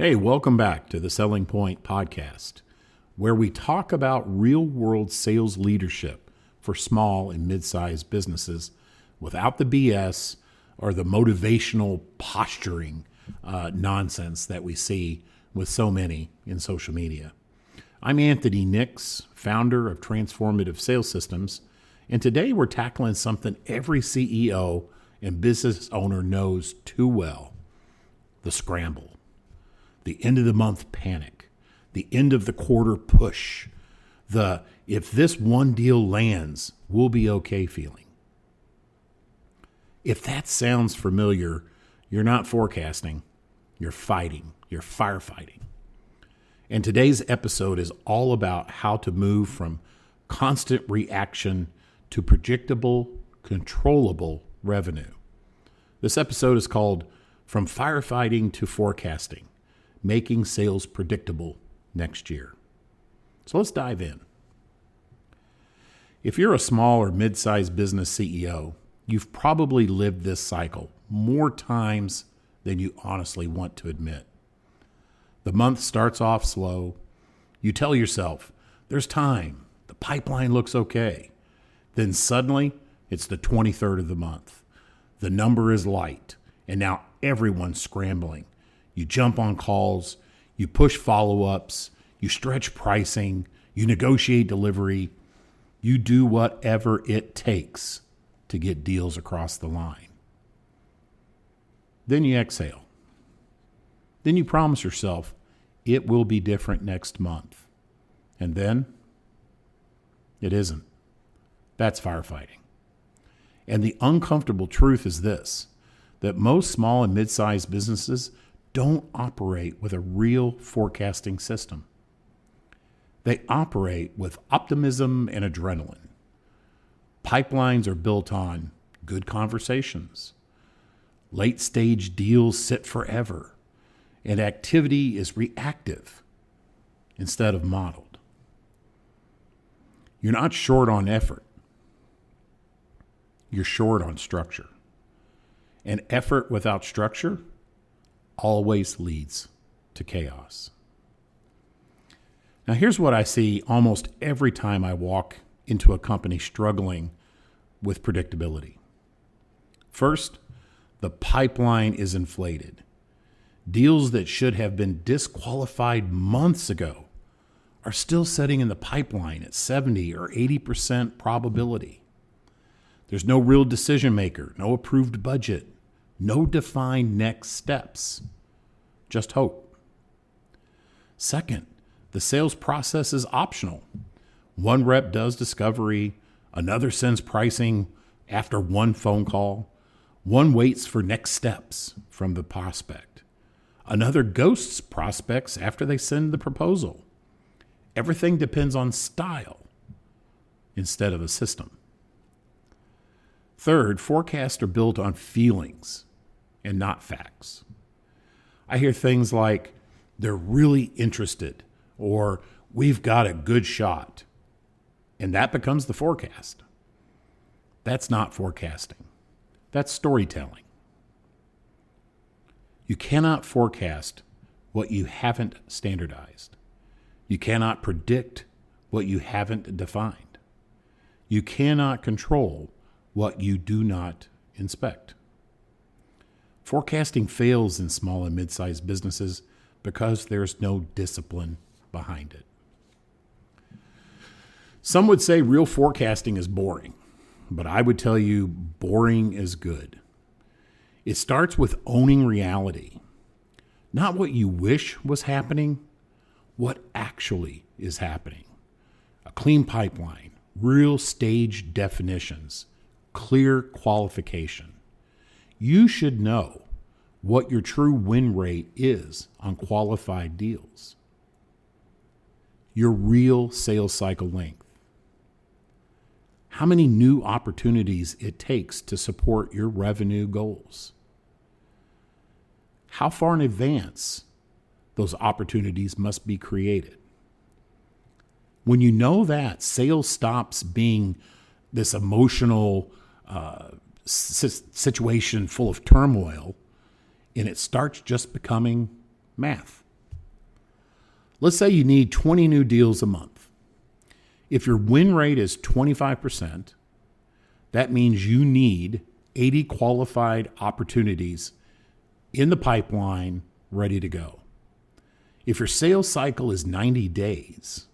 Hey, welcome back to the Selling Point Podcast, where we talk about real-world sales leadership for small and mid-sized businesses without the BS or the motivational posturing nonsense that we see with so many in social media. I'm Anthony Nix, founder of Transformative Sales Systems, and today we're tackling something every CEO and business owner knows too well: the scramble. The end of the month panic, the end of the quarter push, the if this one deal lands, we'll be okay feeling. If that sounds familiar, you're not forecasting, you're fighting, you're firefighting. And today's episode is all about how to move from constant reaction to predictable, controllable revenue. This episode is called From Firefighting to Forecasting: Making Sales Predictable Next Year. So let's dive in. If you're a small or mid-sized business CEO, you've probably lived this cycle more times than you honestly want to admit. The month starts off slow. You tell yourself, there's time, the pipeline looks okay. Then suddenly, it's the 23rd of the month. The number is light, and now everyone's scrambling. You jump on calls, you push follow-ups, you stretch pricing, you negotiate delivery, you do whatever it takes to get deals across the line. Then you exhale. Then you promise yourself it will be different next month. And then it isn't. That's firefighting. And the uncomfortable truth is this: that most small and mid-sized businesses don't operate with a real forecasting system. They operate with optimism and adrenaline. Pipelines are built on good conversations. Late-stage deals sit forever, and activity is reactive instead of modeled. You're not short on effort. You're short on structure. And effort without structure always leads to chaos. Now, here's what I see almost every time I walk into a company struggling with predictability. First, the pipeline is inflated. Deals that should have been disqualified months ago are still sitting in the pipeline at 70 or 80% probability. There's no real decision maker, no approved budget, no defined next steps, just hope. Second, the sales process is optional. One rep does discovery, another sends pricing after one phone call, one waits for next steps from the prospect, another ghosts prospects after they send the proposal. Everything depends on style instead of a system. Third, forecasts are built on feelings and not facts. I hear things like, they're really interested, or we've got a good shot, and that becomes the forecast. That's not forecasting. That's storytelling. You cannot forecast what you haven't standardized. You cannot predict what you haven't defined. You cannot control what you do not inspect. Forecasting fails in small and mid-sized businesses because there's no discipline behind it. Some would say real forecasting is boring, but I would tell you boring is good. It starts with owning reality, not what you wish was happening, what actually is happening. A clean pipeline, real stage definitions, clear qualification. You should know what your true win rate is on qualified deals. Your real sales cycle length. How many new opportunities it takes to support your revenue goals. How far in advance those opportunities must be created. When you know that, sales stops being this emotional situation full of turmoil, and it starts just becoming math. Let's say you need 20 new deals a month. If your win rate is 25%, that means you need 80 qualified opportunities in the pipeline ready to go. If your sales cycle is 90 days,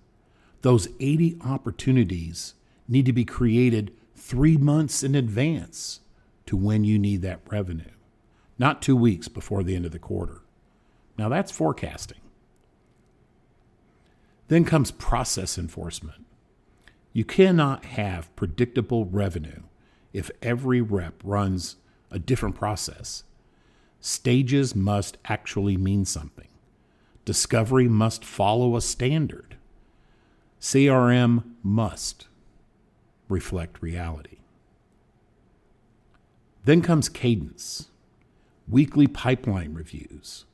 those 80 opportunities need to be created 3 months in advance to when you need that revenue, not 2 weeks before the end of the quarter. Now that's forecasting. Then comes process enforcement. You cannot have predictable revenue if every rep runs a different process. Stages must actually mean something. Discovery must follow a standard. CRM must reflect reality. Then comes cadence, weekly pipeline reviews,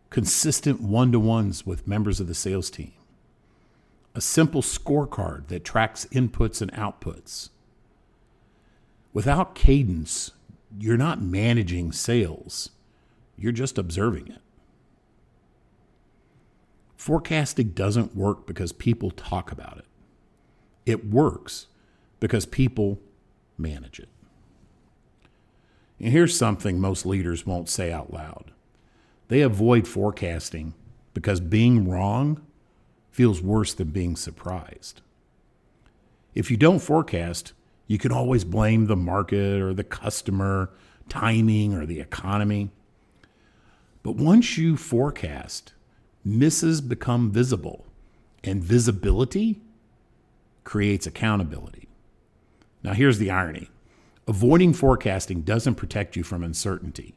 consistent one-to-ones with members of the sales team, a simple scorecard that tracks inputs and outputs. Without cadence, you're not managing sales, you're just observing it. Forecasting doesn't work because people talk about it. It works because people manage it. And here's something most leaders won't say out loud. They avoid forecasting because being wrong feels worse than being surprised. If you don't forecast, you can always blame the market or the customer, timing, or the economy. But once you forecast, misses become visible, and visibility creates accountability. Now, here's the irony. Avoiding forecasting doesn't protect you from uncertainty.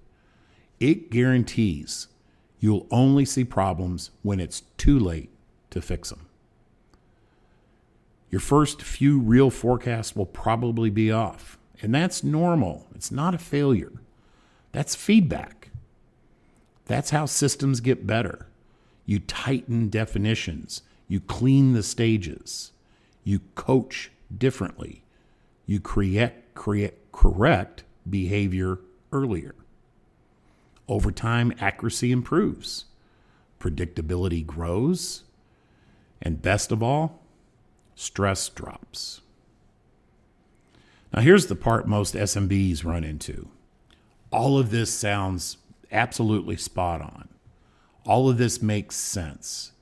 It guarantees you'll only see problems when it's too late to fix them. Your first few real forecasts will probably be off, and that's normal. It's not a failure. That's feedback. That's how systems get better. You tighten definitions. You clean the stages. You coach differently. You correct behavior earlier. Over time, accuracy improves. Predictability grows. And best of all, stress drops. Now, here's the part most SMBs run into. All of this sounds absolutely spot on. All of this makes sense.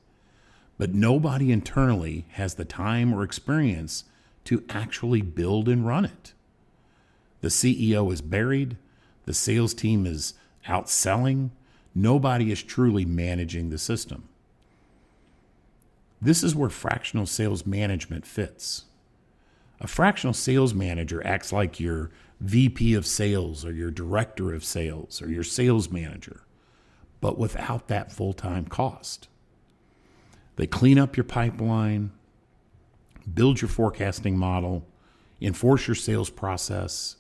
But nobody internally has the time or experience to actually build and run it. The CEO is buried. The sales team is outselling. Nobody is truly managing the system. This is where fractional sales management fits. A fractional sales manager acts like your VP of sales or your director of sales or your sales manager, but without that full-time cost. They clean up your pipeline, build your forecasting model, enforce your sales process,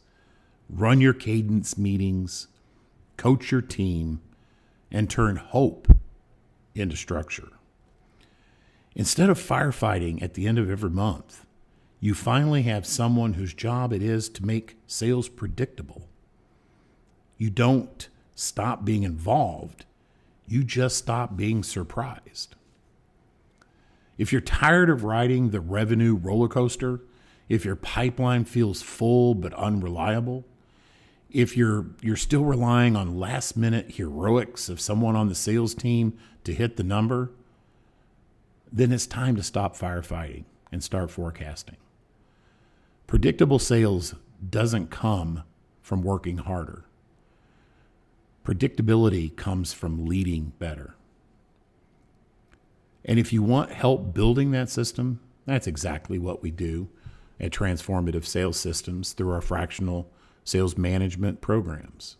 run your cadence meetings, coach your team, and turn hope into structure. Instead of firefighting at the end of every month, you finally have someone whose job it is to make sales predictable. You don't stop being involved, you just stop being surprised. If you're tired of riding the revenue roller coaster, if your pipeline feels full but unreliable, if you're still relying on last-minute heroics of someone on the sales team to hit the number, then it's time to stop firefighting and start forecasting. Predictable sales doesn't come from working harder. Predictability comes from leading better. And if you want help building that system, that's exactly what we do at Transformative Sales Systems through our fractional sales management programs.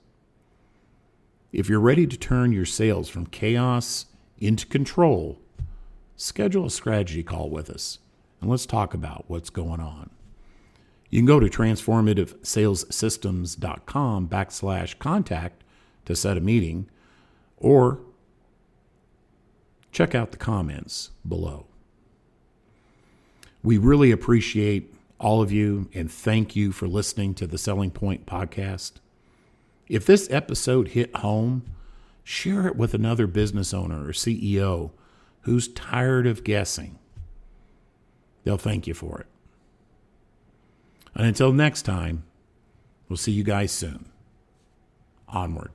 If you're ready to turn your sales from chaos into control, schedule a strategy call with us and let's talk about what's going on. You can go to transformativesalessystems.com/contact to set a meeting, or check out the comments below. We really appreciate all of you and thank you for listening to the Selling Point podcast. If this episode hit home, share it with another business owner or CEO who's tired of guessing, they'll thank you for it. And until next time, we'll see you guys soon. Onward.